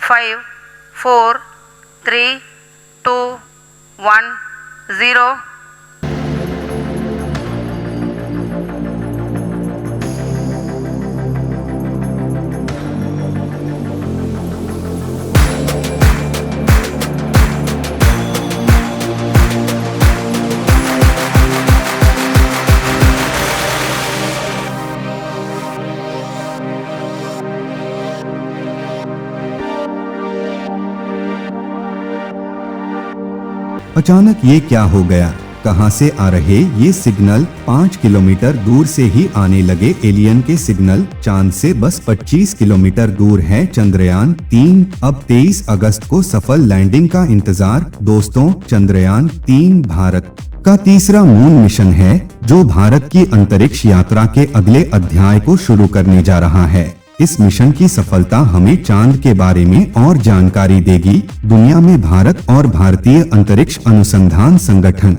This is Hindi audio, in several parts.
5 4 3 2 1 0. अचानक ये क्या हो गया? कहां से आ रहे ये सिग्नल? 5 किलोमीटर दूर से ही आने लगे एलियन के सिग्नल। चांद से बस 25 किलोमीटर दूर है चंद्रयान 3। अब 23 अगस्त को सफल लैंडिंग का इंतजार। दोस्तों, चंद्रयान 3 भारत का तीसरा मून मिशन है जो भारत की अंतरिक्ष यात्रा के अगले अध्याय को शुरू करने जा रहा है। इस मिशन की सफलता हमें चांद के बारे में और जानकारी देगी, दुनिया में भारत और भारतीय अंतरिक्ष अनुसंधान संगठन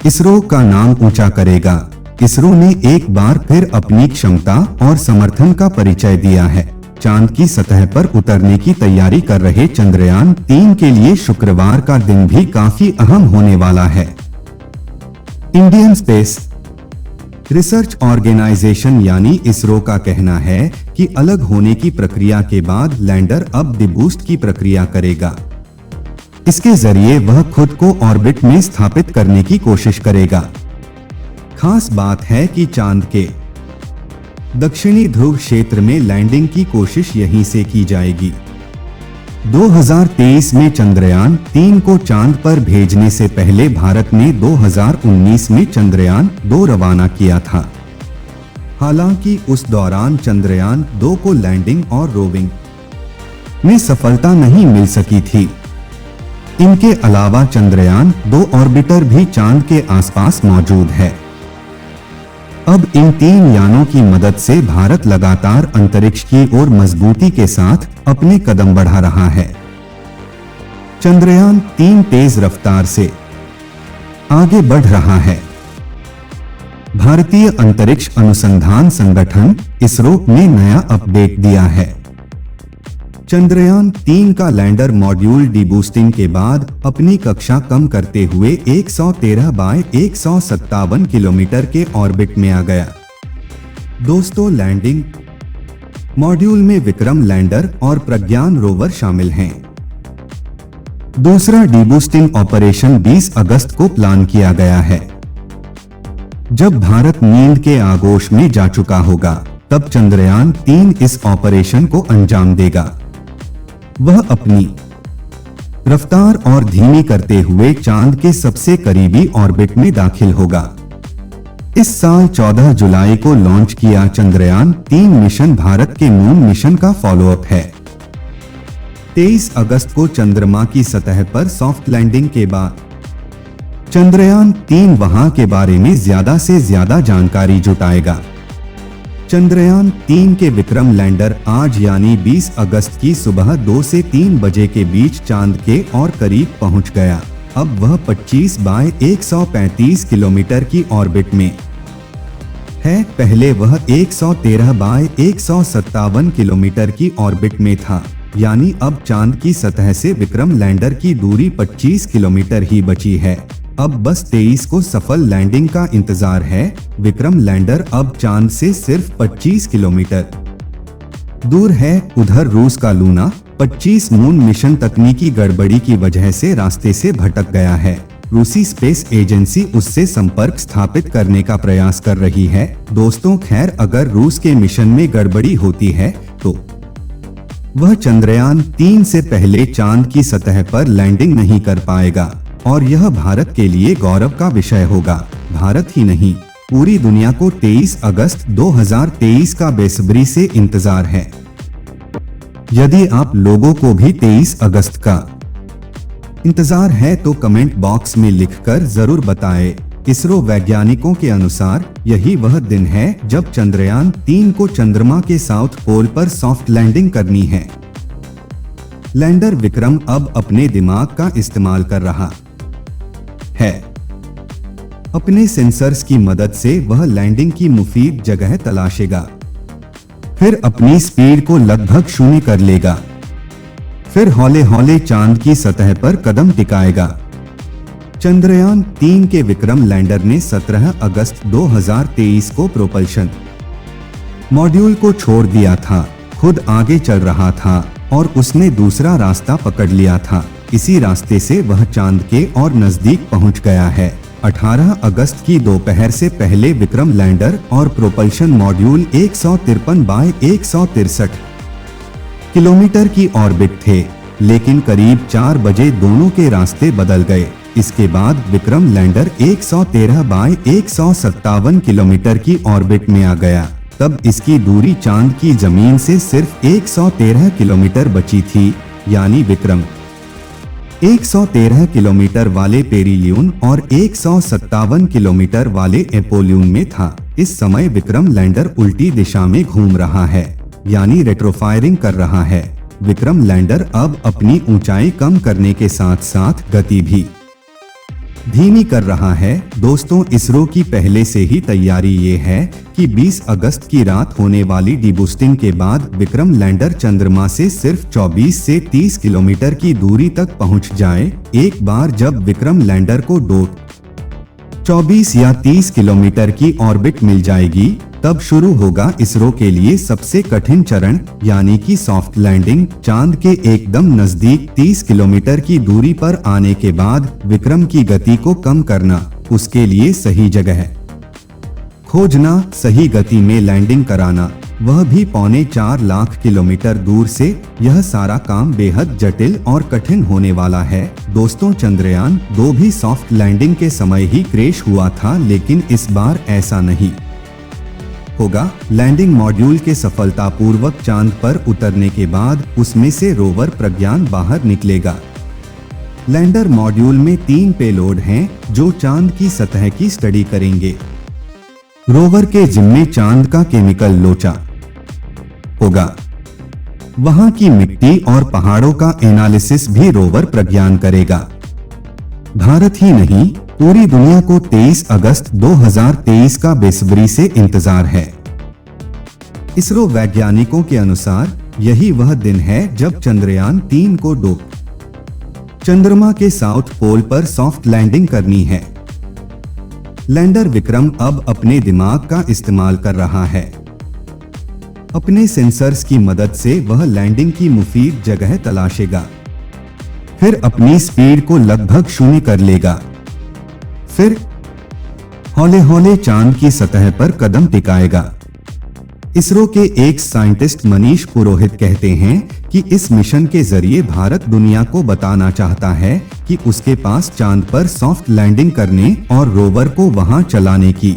इसरो का नाम ऊंचा करेगा। इसरो ने एक बार फिर अपनी क्षमता और समर्थन का परिचय दिया है। चांद की सतह पर उतरने की तैयारी कर रहे चंद्रयान 3 के लिए शुक्रवार का दिन भी काफी अहम होने वाला है। इंडियन स्पेस रिसर्च ऑर्गेनाइजेशन यानी इसरो का कहना है कि अलग होने की प्रक्रिया के बाद लैंडर अब डिबूस्ट की प्रक्रिया करेगा। इसके जरिए वह खुद को ऑर्बिट में स्थापित करने की कोशिश करेगा। खास बात है कि चांद के दक्षिणी ध्रुव क्षेत्र में लैंडिंग की कोशिश यहीं से की जाएगी। 2023 में चंद्रयान 3 को चांद पर भेजने से पहले भारत ने 2019 में चंद्रयान 2 रवाना किया था। हालांकि उस दौरान चंद्रयान 2 को लैंडिंग और रोविंग में सफलता नहीं मिल सकी थी। इनके अलावा चंद्रयान 2 ऑर्बिटर भी चांद के आसपास मौजूद है। अब इन 3 यानों की मदद से भारत लगातार अंतरिक्ष की ओर मजबूती के साथ अपने कदम बढ़ा रहा है। चंद्रयान 3 तेज रफ्तार से आगे बढ़ रहा है। भारतीय अंतरिक्ष अनुसंधान संगठन इसरो ने नया अपडेट दिया है। चंद्रयान 3 का लैंडर मॉड्यूल डीबूस्टिंग के बाद अपनी कक्षा कम करते हुए 113 बाय 157 किलोमीटर के ऑर्बिट में आ गया। दोस्तों, लैंडिंग मॉड्यूल में विक्रम लैंडर और प्रज्ञान रोवर शामिल हैं। दूसरा डीबूस्टिंग ऑपरेशन 20 अगस्त को प्लान किया गया है। जब भारत नींद के आगोश में जा चुका होगा, तब चंद्रयान 3 इस ऑपरेशन को अंजाम देगा। वह अपनी रफ्तार और धीमी करते हुए चांद के सबसे करीबी ऑर्बिट में दाखिल होगा। इस साल 14 जुलाई को लॉन्च किया चंद्रयान 3 मिशन भारत के मून मिशन का फॉलोअप है। 23 अगस्त को चंद्रमा की सतह पर सॉफ्ट लैंडिंग के बाद चंद्रयान 3 वहां के बारे में ज्यादा से ज्यादा जानकारी जुटाएगा। चंद्रयान 3 के विक्रम लैंडर आज यानी 20 अगस्त की सुबह 2 से 3 बजे के बीच चांद के और करीब पहुंच गया। अब वह 25 बाय 135 किलोमीटर की ऑर्बिट में है। पहले वह 113 बाय 157 किलोमीटर की ऑर्बिट में था, यानी अब चांद की सतह से विक्रम लैंडर की दूरी 25 किलोमीटर ही बची है। अब बस 23 को सफल लैंडिंग का इंतजार है। विक्रम लैंडर अब चांद से सिर्फ 25 किलोमीटर दूर है। उधर रूस का लूना 25 मून मिशन तकनीकी गड़बड़ी की वजह से रास्ते से भटक गया है। रूसी स्पेस एजेंसी उससे संपर्क स्थापित करने का प्रयास कर रही है। दोस्तों, खैर, अगर रूस के मिशन में गड़बड़ी होती है तो वह चंद्रयान 3 से पहले चांद की सतह पर लैंडिंग नहीं कर पाएगा और यह भारत के लिए गौरव का विषय होगा। भारत ही नहीं, पूरी दुनिया को 23 अगस्त 2023 का बेसब्री से इंतजार है। यदि आप लोगों को भी 23 अगस्त का इंतजार है तो कमेंट बॉक्स में लिखकर जरूर बताएं। इसरो वैज्ञानिकों के अनुसार यही वह दिन है जब चंद्रयान 3 को चंद्रमा के साउथ पोल पर सॉफ्ट लैंडिंग करनी है। लैंडर विक्रम अब अपने दिमाग का इस्तेमाल कर रहा है। अपने सेंसर्स की मदद से वह लैंडिंग की मुफीद जगह तलाशेगा, फिर अपनी स्पीड को लगभग 0 कर लेगा। फिर हौले हौले चांद की सतह पर कदम टिकाएगा। चंद्रयान 3 के विक्रम लैंडर ने 17 अगस्त 2023 को प्रोपल्शन मॉड्यूल को छोड़ दिया था, खुद आगे चल रहा था और उसने दूसरा रास्ता पकड़ लिया था। इसी रास्ते से वह चांद के और नजदीक पहुंच गया है। 18 अगस्त की दोपहर से पहले विक्रम लैंडर और प्रोपल्शन मॉड्यूल 153 बाय 163 किलोमीटर की ऑर्बिट थे, लेकिन करीब 4 बजे दोनों के रास्ते बदल गए। इसके बाद विक्रम लैंडर 113 बाय 157 किलोमीटर की ऑर्बिट में आ गया। तब इसकी दूरी चांद की जमीन से सिर्फ 113 किलोमीटर बची थी, यानी विक्रम 113 किलोमीटर वाले पेरिलियन और 157 किलोमीटर वाले एपोलियन में था। इस समय विक्रम लैंडर उल्टी दिशा में घूम रहा है, यानी रेट्रोफायरिंग कर रहा है। विक्रम लैंडर अब अपनी ऊंचाई कम करने के साथ साथ गति भी धीमी कर रहा है। दोस्तों, इसरो की पहले से ही तैयारी ये है कि 20 अगस्त की रात होने वाली डीबूस्टिंग के बाद विक्रम लैंडर चंद्रमा से सिर्फ 24 से 30 किलोमीटर की दूरी तक पहुंच जाए। एक बार जब विक्रम लैंडर को 24 या 30 किलोमीटर की ऑर्बिट मिल जाएगी, तब शुरू होगा इसरो के लिए सबसे कठिन चरण, यानी कि सॉफ्ट लैंडिंग। चांद के एकदम नजदीक 30 किलोमीटर की दूरी पर आने के बाद विक्रम की गति को कम करना, उसके लिए सही जगह खोजना, सही गति में लैंडिंग कराना, वह भी 4.25 लाख किलोमीटर दूर से। यह सारा काम बेहद जटिल और कठिन होने वाला है। दोस्तों, चंद्रयान 2 भी सॉफ्ट लैंडिंग के समय ही क्रैश हुआ था, लेकिन इस बार ऐसा नहीं होगा। लैंडिंग मॉड्यूल के सफलतापूर्वक चांद पर उतरने के बाद उसमें से रोवर प्रज्ञान बाहर निकलेगा। लैंडर मॉड्यूल में 3 पेलोड हैं जो चांद की सतह की स्टडी करेंगे। रोवर के जिम्मे चांद का केमिकल लोचा होगा। वहां की मिट्टी और पहाड़ों का एनालिसिस भी रोवर प्रज्ञान करेगा। भारत ही नहीं, पूरी दुनिया को 23 अगस्त 2023 का बेसब्री से इंतजार है। इसरो वैज्ञानिकों के अनुसार यही वह दिन है जब चंद्रयान 3 को चंद्रमा के साउथ पोल पर सॉफ्ट लैंडिंग करनी है। लैंडर विक्रम अब अपने दिमाग का इस्तेमाल कर रहा है। अपने सेंसर्स की मदद से वह लैंडिंग की मुफीद जगह तलाशेगा, फिर अपनी स्पीड को लगभग 0 कर लेगा। फिर हौले हौले चांद की सतह पर कदम टिकाएगा। इसरो के एक साइंटिस्ट मनीष पुरोहित कहते हैं कि इस मिशन के जरिए भारत दुनिया को बताना चाहता है कि उसके पास चांद पर सॉफ्ट लैंडिंग करने और रोवर को वहां चलाने की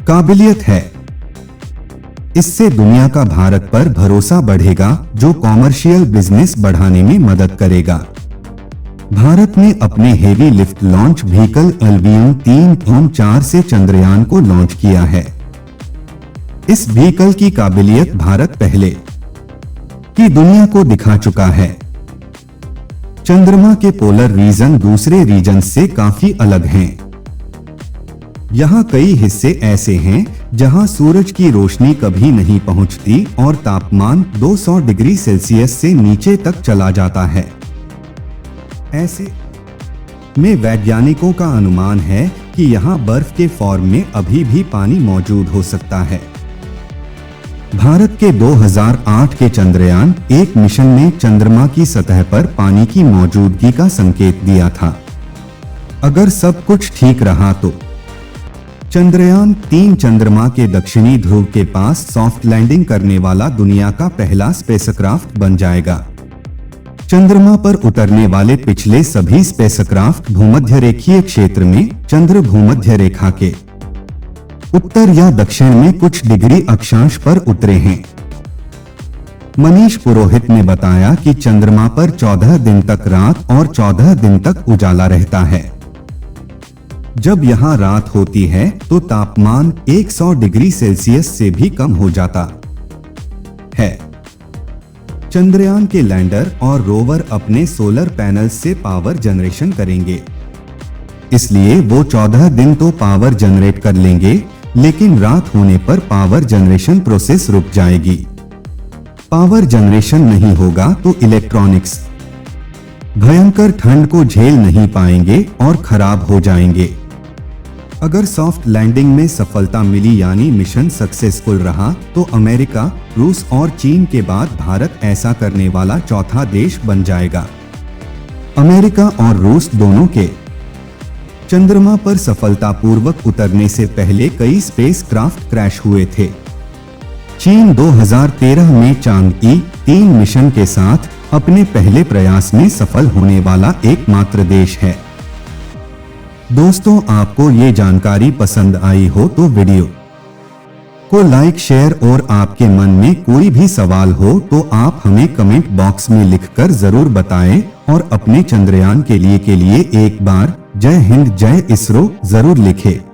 काबिलियत है। इससे दुनिया का भारत पर भरोसा बढ़ेगा, जो कॉमर्शियल बिजनेस बढ़ाने में मदद करेगा। भारत ने अपने heavy lift launch vehicle LVM 3-4 से चंद्रयान को लॉन्च किया है। इस व्हीकल की काबिलियत भारत पहले की दुनिया को दिखा चुका है। चंद्रमा के पोलर रीजन दूसरे रीजन से काफी अलग हैं। यहाँ कई हिस्से ऐसे हैं जहाँ सूरज की रोशनी कभी नहीं पहुँचती और तापमान 200 डिग्री सेल्सियस से नीचे तक चला जाता है। ऐसे में वैज्ञानिकों का अनुमान है कि यहाँ बर्फ के फॉर्म में अभी भी पानी मौजूद हो सकता है। भारत के 2008 के चंद्रयान 1 मिशन ने चंद्रमा की सतह पर पानी की मौजूदगी का संकेत दिया था। अगर सब कुछ ठीक रहा तो चंद्रयान 3 चंद्रमा के दक्षिणी ध्रुव के पास सॉफ्ट लैंडिंग करने वाला दुनिया का पहला स्पेसक्राफ्ट बन जाएगा। चंद्रमा पर उतरने वाले पिछले सभी स्पेसक्राफ्ट भूमध्य रेखीय क्षेत्र में चंद्र भूमध्य रेखा के उत्तर या दक्षिण में कुछ डिग्री अक्षांश पर उतरे हैं। मनीष पुरोहित ने बताया कि चंद्रमा पर 14 दिन तक रात और 14 दिन तक उजाला रहता है। जब यहाँ रात होती है तो तापमान 100 डिग्री सेल्सियस से भी कम हो जाता है। चंद्रयान के लैंडर और रोवर अपने सोलर पैनल से पावर जनरेशन करेंगे, इसलिए वो 14 दिन तो पावर जनरेट कर लेंगे, लेकिन रात होने पर पावर जनरेशन प्रोसेस रुक जाएगी। पावर जनरेशन नहीं होगा तो इलेक्ट्रॉनिक्स भयंकर ठंड को झेल नहीं पाएंगे और खराब हो जाएंगे। अगर सॉफ्ट लैंडिंग में सफलता मिली यानी मिशन सक्सेसफुल रहा तो अमेरिका, रूस और चीन के बाद भारत ऐसा करने वाला चौथा देश बन जाएगा। अमेरिका और रूस दोनों के चंद्रमा पर सफलतापूर्वक उतरने से पहले कई स्पेसक्राफ्ट क्रैश हुए थे। चीन 2013 में चांद-3 मिशन के साथ अपने पहले प्रयास में सफल होने वाला एकमात्र देश है। दोस्तों, आपको ये जानकारी पसंद आई हो तो वीडियो को लाइक, शेयर और आपके मन में कोई भी सवाल हो तो आप हमें कमेंट बॉक्स में लिखकर जरूर बताएं और अपने चंद्रयान के लिए एक बार जय हिंद जय इसरो जरूर लिखें।